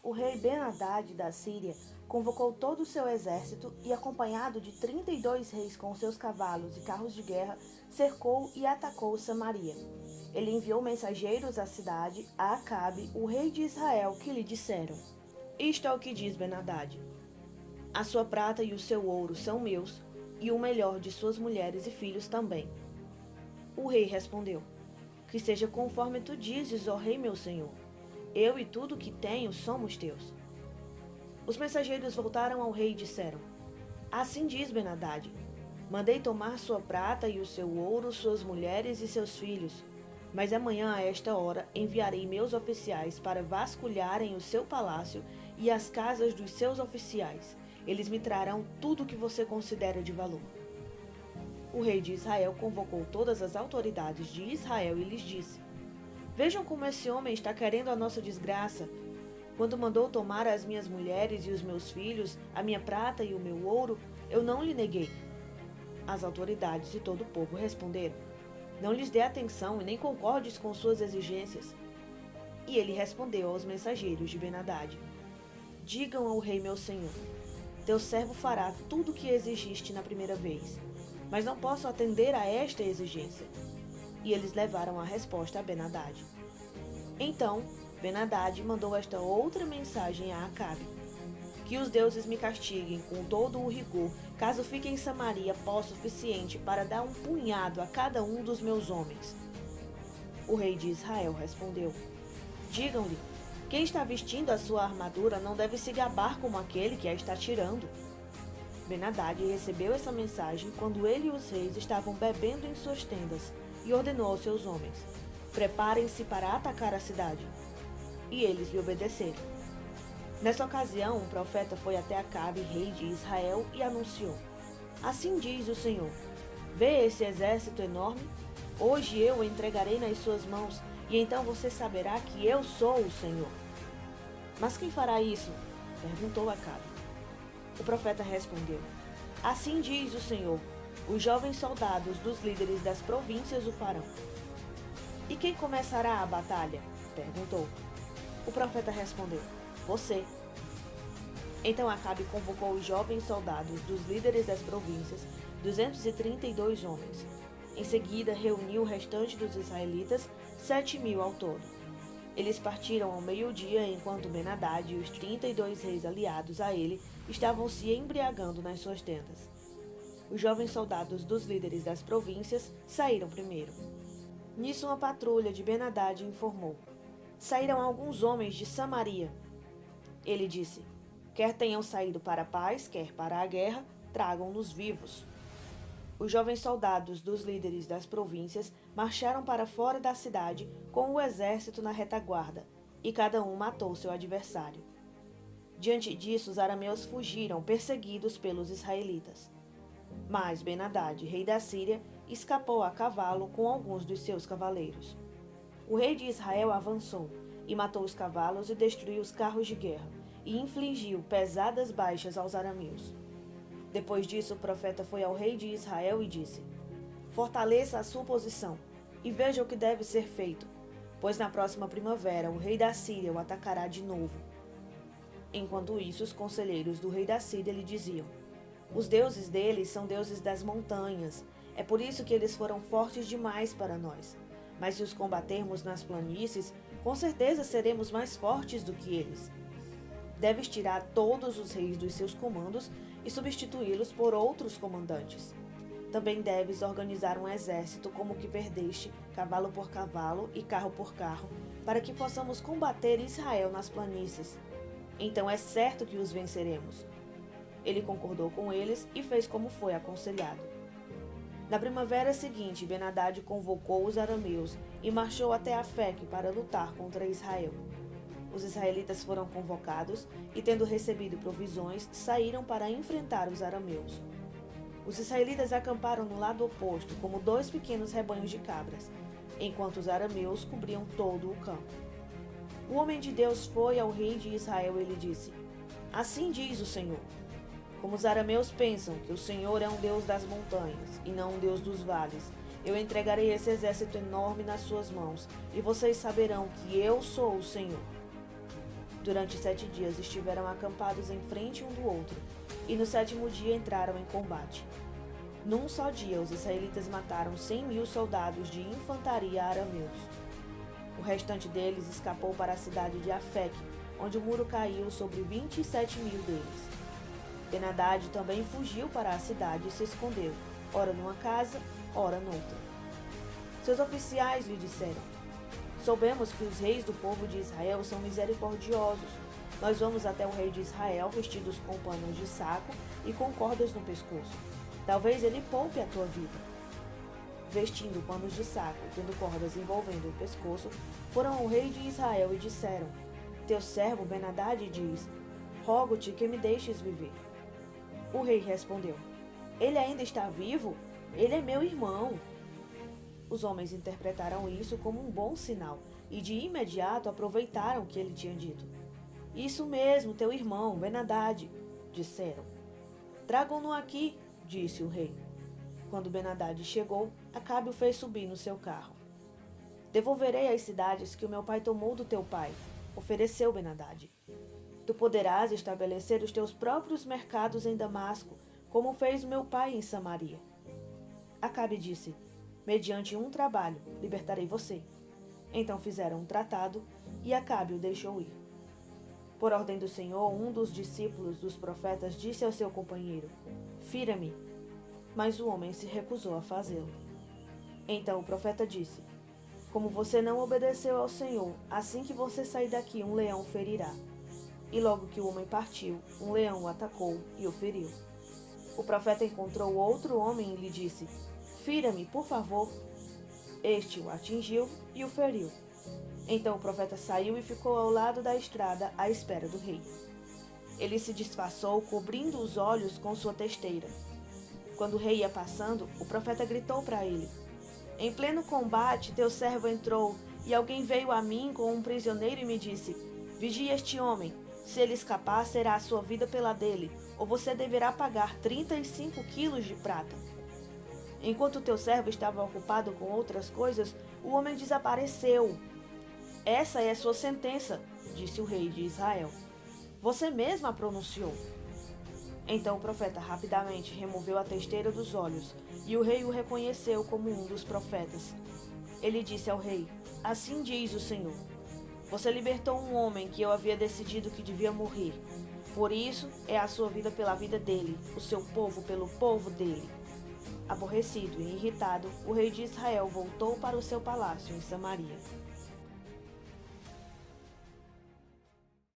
O rei Ben-Hadad da Síria convocou todo o seu exército e, acompanhado de 32 reis com seus cavalos e carros de guerra, cercou e atacou Samaria. Ele enviou mensageiros à cidade, a Acabe, o rei de Israel, que lhe disseram: Isto é o que diz Ben-Hadad: A sua prata e o seu ouro são meus, e o melhor de suas mulheres e filhos também. O rei respondeu: Que seja conforme tu dizes, ó rei meu senhor. Eu e tudo o que tenho somos teus. Os mensageiros voltaram ao rei e disseram: Assim diz Ben-Hadad: Mandei tomar sua prata e o seu ouro, suas mulheres e seus filhos. Mas amanhã, a esta hora, enviarei meus oficiais para vasculharem o seu palácio e as casas dos seus oficiais. Eles me trarão tudo o que você considera de valor. O rei de Israel convocou todas as autoridades de Israel e lhes disse: Vejam como esse homem está querendo a nossa desgraça. Quando mandou tomar as minhas mulheres e os meus filhos, a minha prata e o meu ouro, eu não lhe neguei. As autoridades e todo o povo responderam: Não lhes dê atenção e nem concordes com suas exigências. E ele respondeu aos mensageiros de Ben-Hadad: Digam ao rei meu senhor: Teu servo fará tudo o que exigiste na primeira vez, mas não posso atender a esta exigência. E eles levaram a resposta a Ben-Hadad. Então, Ben-Hadad mandou esta outra mensagem a Acabe: Que os deuses me castiguem com todo o rigor, caso fique em Samaria pó suficiente para dar um punhado a cada um dos meus homens. O rei de Israel respondeu: Digam-lhe: Quem está vestindo a sua armadura não deve se gabar como aquele que a está tirando. Ben-Hadad recebeu essa mensagem quando ele e os reis estavam bebendo em suas tendas, e ordenou aos seus homens: Preparem-se para atacar a cidade. E eles lhe obedeceram. Nessa ocasião, um profeta foi até Acabe, rei de Israel, e anunciou: Assim diz o Senhor: Vê esse exército enorme? Hoje eu o entregarei nas suas mãos, e então você saberá que eu sou o Senhor. Mas quem fará isso? Perguntou Acabe. O profeta respondeu: Assim diz o Senhor: Os jovens soldados dos líderes das províncias o farão. E quem começará a batalha? Perguntou. O profeta respondeu: Você. Então Acabe convocou os jovens soldados dos líderes das províncias, 232 homens. Em seguida, reuniu o restante dos israelitas, 7.000 ao todo. Eles partiram ao meio-dia, enquanto Ben-Hadad e os 32 reis aliados a ele estavam se embriagando nas suas tendas. Os jovens soldados dos líderes das províncias saíram primeiro. Nisso, uma patrulha de Ben-Hadad informou: Saíram alguns homens de Samaria. Ele disse: Quer tenham saído para a paz, quer para a guerra, tragam-nos vivos. Os jovens soldados dos líderes das províncias marcharam para fora da cidade com o exército na retaguarda, e cada um matou seu adversário. Diante disso, os arameus fugiram, perseguidos pelos israelitas. Mas Ben-Hadad, rei da Síria, escapou a cavalo com alguns dos seus cavaleiros. O rei de Israel avançou e matou os cavalos e destruiu os carros de guerra, e infligiu pesadas baixas aos arameus. Depois disso, o profeta foi ao rei de Israel e disse: Fortaleça a sua posição e veja o que deve ser feito, pois na próxima primavera o rei da Síria o atacará de novo. Enquanto isso, os conselheiros do rei da Síria lhe diziam: Os deuses deles são deuses das montanhas, é por isso que eles foram fortes demais para nós. Mas se os combatermos nas planícies, com certeza seremos mais fortes do que eles. Deves tirar todos os reis dos seus comandos e substituí-los por outros comandantes. Também deves organizar um exército como o que perdeste, cavalo por cavalo e carro por carro, para que possamos combater Israel nas planícies. Então é certo que os venceremos. Ele concordou com eles e fez como foi aconselhado. Na primavera seguinte, Ben-Hadad convocou os arameus e marchou até Afeque para lutar contra Israel. Os israelitas foram convocados e, tendo recebido provisões, saíram para enfrentar os arameus. Os israelitas acamparam no lado oposto, como 2 pequenos rebanhos de cabras, enquanto os arameus cobriam todo o campo. O homem de Deus foi ao rei de Israel e lhe disse: Assim diz o Senhor: Como os arameus pensam que o Senhor é um Deus das montanhas e não um Deus dos vales, eu entregarei esse exército enorme nas suas mãos, e vocês saberão que eu sou o Senhor. Durante 7 dias estiveram acampados em frente um do outro, e no 7º dia entraram em combate. Num só dia, os israelitas mataram 100.000 soldados de infantaria arameus. O restante deles escapou para a cidade de Afec, onde o muro caiu sobre 27.000 deles. Ben-Hadad também fugiu para a cidade e se escondeu, ora numa casa, ora noutra. Seus oficiais lhe disseram: soubemos que os reis do povo de Israel são misericordiosos. Nós vamos até o rei de Israel vestidos com panos de saco e com cordas no pescoço. Talvez ele poupe a tua vida. Vestindo panos de saco e tendo cordas envolvendo o pescoço, foram ao rei de Israel e disseram: teu servo Ben-Hadad diz: rogo-te que me deixes viver. O rei respondeu: ele ainda está vivo? Ele é meu irmão. Os homens interpretaram isso como um bom sinal e de imediato aproveitaram o que ele tinha dito. Isso mesmo, teu irmão, Ben-Hadad, disseram. Tragam-no aqui, disse o rei. Quando Ben-Hadad chegou, Acabe o fez subir no seu carro. Devolverei as cidades que o meu pai tomou do teu pai, ofereceu Ben-Hadad. Tu poderás estabelecer os teus próprios mercados em Damasco, como fez o meu pai em Samaria. Acabe disse: mediante um trabalho, libertarei você. Então fizeram um tratado, e Acabe o deixou ir. Por ordem do Senhor, um dos discípulos dos profetas disse ao seu companheiro: fira-me. Mas o homem se recusou a fazê-lo. Então o profeta disse: como você não obedeceu ao Senhor, assim que você sair daqui, um leão o ferirá. E logo que o homem partiu, um leão o atacou e o feriu. O profeta encontrou outro homem e lhe disse: fira-me, por favor. Este o atingiu e o feriu. Então o profeta saiu e ficou ao lado da estrada à espera do rei. Ele se disfarçou, cobrindo os olhos com sua testeira. Quando o rei ia passando, o profeta gritou para ele: em pleno combate, teu servo entrou, e alguém veio a mim com um prisioneiro e me disse: vigie este homem. Se ele escapar, será a sua vida pela dele, ou você deverá pagar 35 quilos de prata. Enquanto teu servo estava ocupado com outras coisas, o homem desapareceu. Essa é a sua sentença, disse o rei de Israel. Você mesma a pronunciou. Então o profeta rapidamente removeu a testeira dos olhos, e o rei o reconheceu como um dos profetas. Ele disse ao rei: assim diz o Senhor: você libertou um homem que eu havia decidido que devia morrer. Por isso, é a sua vida pela vida dele, o seu povo pelo povo dele. Aborrecido e irritado, o rei de Israel voltou para o seu palácio em Samaria.